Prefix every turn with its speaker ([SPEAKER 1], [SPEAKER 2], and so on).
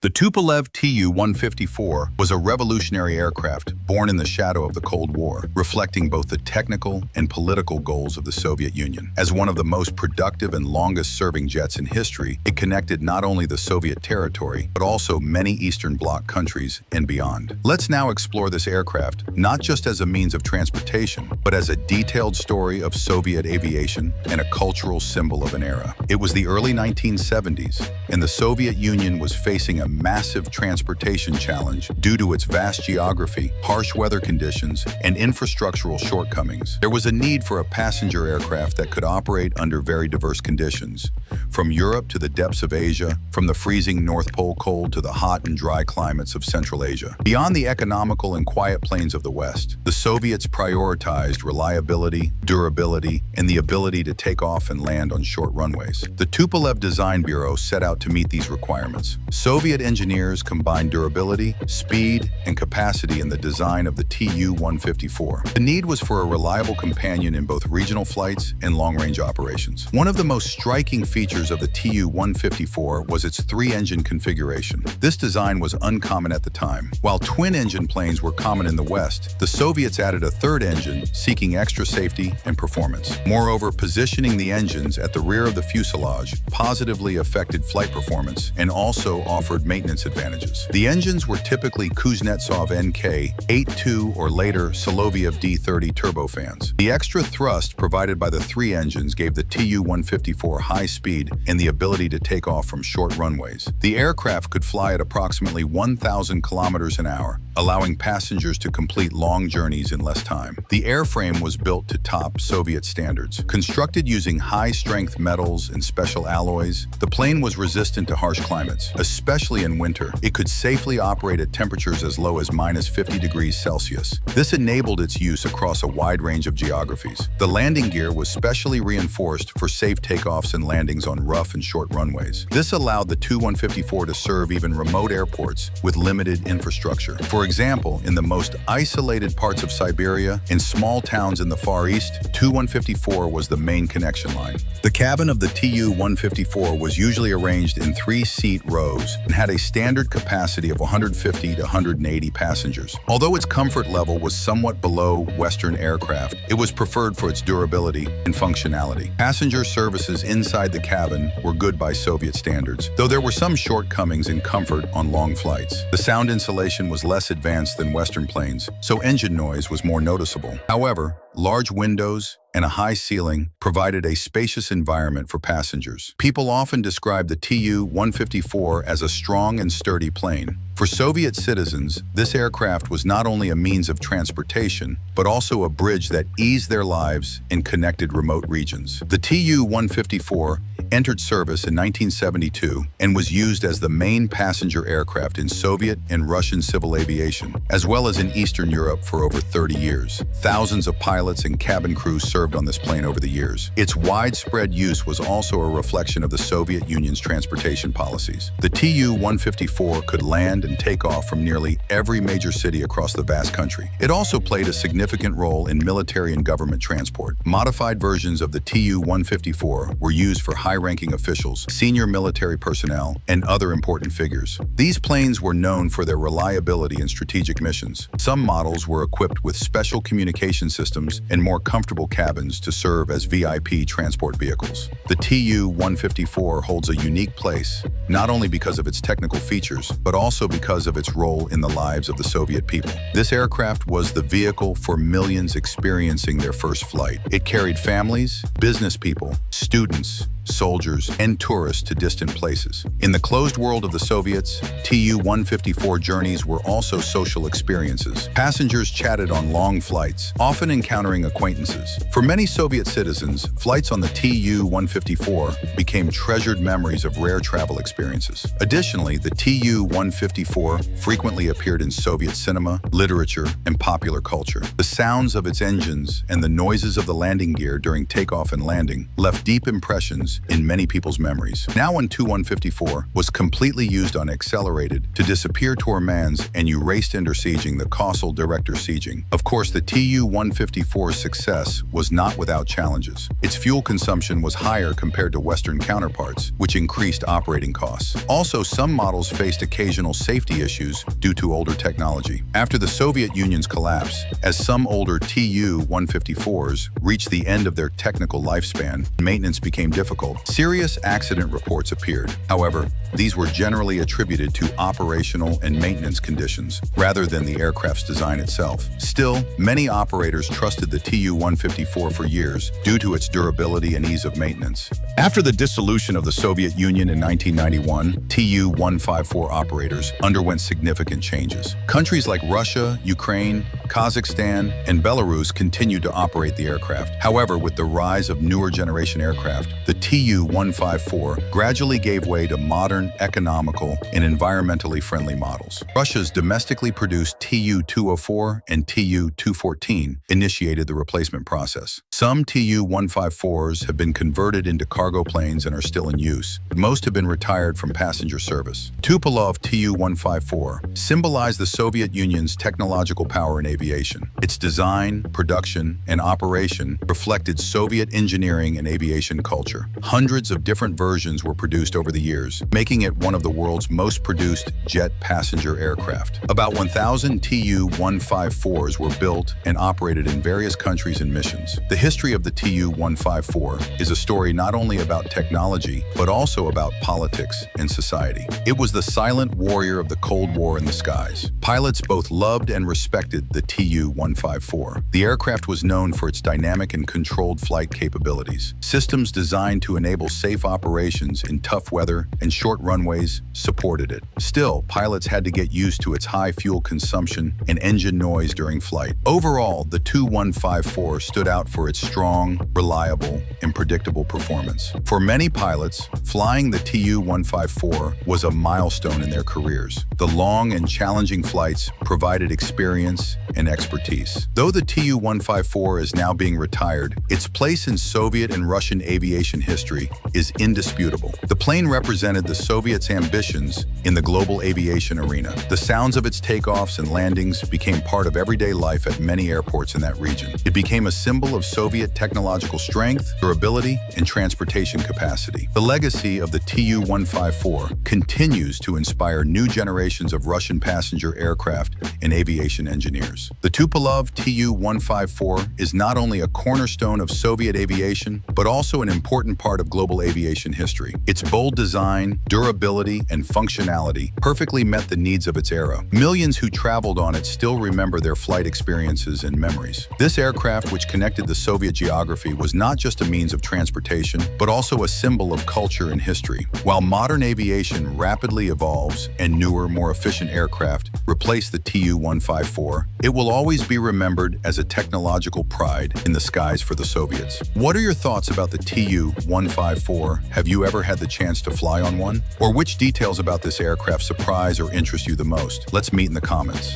[SPEAKER 1] The Tupolev Tu-154 was a revolutionary aircraft born in the shadow of the Cold War, reflecting both the technical and political goals of the Soviet Union. As one of the most productive and longest-serving jets in history, it connected not only the Soviet territory, but also many Eastern Bloc countries and beyond. Let's now explore this aircraft, not just as a means of transportation, but as a detailed story of Soviet aviation and a cultural symbol of an era. It was the early 1970s, and the Soviet Union was facing a massive transportation challenge due to its vast geography, harsh weather conditions, and infrastructural shortcomings. There was a need for a passenger aircraft that could operate under very diverse conditions, from Europe to the depths of Asia, from the freezing North Pole cold to the hot and dry climates of Central Asia. Beyond the economical and quiet plains of the West, the Soviets prioritized reliability, durability, and the ability to take off and land on short runways. The Tupolev Design Bureau set out to meet these requirements. Soviet engineers combined durability, speed, and capacity in the design of the Tu-154. The need was for a reliable companion in both regional flights and long-range operations. One of the most striking features of the Tu-154 was its three-engine configuration. This design was uncommon at the time. While twin-engine planes were common in the West, the Soviets added a third engine, seeking extra safety and performance. Moreover, positioning the engines at the rear of the fuselage positively affected flight performance and also offered maintenance advantages. The engines were typically Kuznetsov NK-82 or later Soloviev D-30 turbofans. The extra thrust provided by the three engines gave the Tu-154 high speed and the ability to take off from short runways. The aircraft could fly at approximately 1,000 kilometers an hour, allowing passengers to complete long journeys in less time. The airframe was built to top Soviet standards. Constructed using high-strength metals and special alloys, the plane was resistant to harsh climates, especially in winter. It could safely operate at temperatures as low as -50 degrees Celsius. This enabled its use across a wide range of geographies. The landing gear was specially reinforced for safe takeoffs and landings on rough and short runways. This allowed the Tu-154 to serve even remote airports with limited infrastructure. For example, in the most isolated parts of Siberia and small towns in the Far East, Tu-154 was the main connection line. The cabin of the Tu-154 was usually arranged in three-seat rows and had a standard capacity of 150 to 180 passengers. Although its comfort level was somewhat below Western aircraft, it was preferred for its durability and functionality. Passenger services inside the cabin were good by Soviet standards, though there were some shortcomings in comfort on long flights. The sound insulation was less advanced than Western planes, so engine noise was more noticeable. However, large windows and a high ceiling provided a spacious environment for passengers. People often describe the Tu-154 as a strong and sturdy plane. For Soviet citizens, this aircraft was not only a means of transportation, but also a bridge that eased their lives in connected remote regions. The Tu-154 entered service in 1972 and was used as the main passenger aircraft in Soviet and Russian civil aviation, as well as in Eastern Europe for over 30 years. Thousands of pilots and cabin crews served on this plane over the years. Its widespread use was also a reflection of the Soviet Union's transportation policies. The Tu-154 could land and take off from nearly every major city across the vast country. It also played a significant role in military and government transport. Modified versions of the Tu-154 were used for high-ranking officials, senior military personnel, and other important figures. These planes were known for their reliability in strategic missions. Some models were equipped with special communication systems and more comfortable cabins to serve as VIP transport vehicles. The Tu-154 holds a unique place, not only because of its technical features, but also because of its role in the lives of the Soviet people. This aircraft was the vehicle for millions experiencing their first flight. It carried families, business people, students, soldiers, and tourists to distant places. In the closed world of the Soviets, Tu-154 journeys were also social experiences. Passengers chatted on long flights, often encountering acquaintances. For many Soviet citizens, flights on the Tu-154 became treasured memories of rare travel experiences. Additionally, the Tu-154 frequently appeared in Soviet cinema, literature, and popular culture. The sounds of its engines and the noises of the landing gear during takeoff and landing left deep impressions years in many people's memories. Now when Tu-154 was completely used on accelerated to disappear toward Mans and you raced under sieging the Colossal Director sieging. Of course, the Tu-154's success was not without challenges. Its fuel consumption was higher compared to Western counterparts, which increased operating costs. Also, some models faced occasional safety issues due to older technology. After the Soviet Union's collapse, as some older Tu-154s reached the end of their technical lifespan, maintenance became difficult. Serious accident reports appeared. However, these were generally attributed to operational and maintenance conditions rather than the aircraft's design itself. Still, many operators trusted the Tu-154 for years due to its durability and ease of maintenance. After the dissolution of the Soviet Union in 1991, Tu-154 operators underwent significant changes. Countries like Russia, Ukraine, Kazakhstan, and Belarus continued to operate the aircraft. However, with the rise of newer generation aircraft, the Tu-154 gradually gave way to modern, economical, and environmentally friendly models. Russia's domestically produced Tu-204 and Tu-214 initiated the replacement process. Some Tu-154s have been converted into cargo planes and are still in use, but most have been retired from passenger service. Tupolev Tu-154 symbolized the Soviet Union's technological power in aviation. Its design, production, and operation reflected Soviet engineering and aviation culture. Hundreds of different versions were produced over the years, making it one of the world's most produced jet passenger aircraft. About 1,000 Tu-154s were built and operated in various countries and missions. The history of the Tu-154 is a story not only about technology, but also about politics and society. It was the silent warrior of the Cold War in the skies. Pilots both loved and respected the Tu-154. The aircraft was known for its dynamic and controlled flight capabilities. Systems designed to enable safe operations in tough weather and short runways supported it. Still, pilots had to get used to its high fuel consumption and engine noise during flight. Overall, the Tu-154 stood out for its strong, reliable, and predictable performance. For many pilots, flying the Tu-154 was a milestone in their careers. The long and challenging flights provided experience and expertise. Though the Tu-154 is now being retired, its place in Soviet and Russian aviation history is indisputable. The plane represented the Soviets' ambitions in the global aviation arena. The sounds of its takeoffs and landings became part of everyday life at many airports in that region. It became a symbol of Soviet technological strength, durability, and transportation capacity. The legacy of the Tu-154 continues to inspire new generations of Russian passenger aircraft and aviation engineers. The Tupolev Tu-154 is not only a cornerstone of Soviet aviation, but also an important part of global aviation history. Its bold design, durability, and functionality perfectly met the needs of its era. Millions who traveled on it still remember their flight experiences and memories. This aircraft, which connected the Soviet geography, was not just a means of transportation, but also a symbol of culture and history. While modern aviation rapidly evolves and newer, more efficient aircraft replace the Tu-154, it will always be remembered as a technological pride in the skies for the Soviets. What are your thoughts about the Tu-154? Have you ever had the chance to fly on one? Or which details about this aircraft surprise or interest you the most? Let's meet in the comments.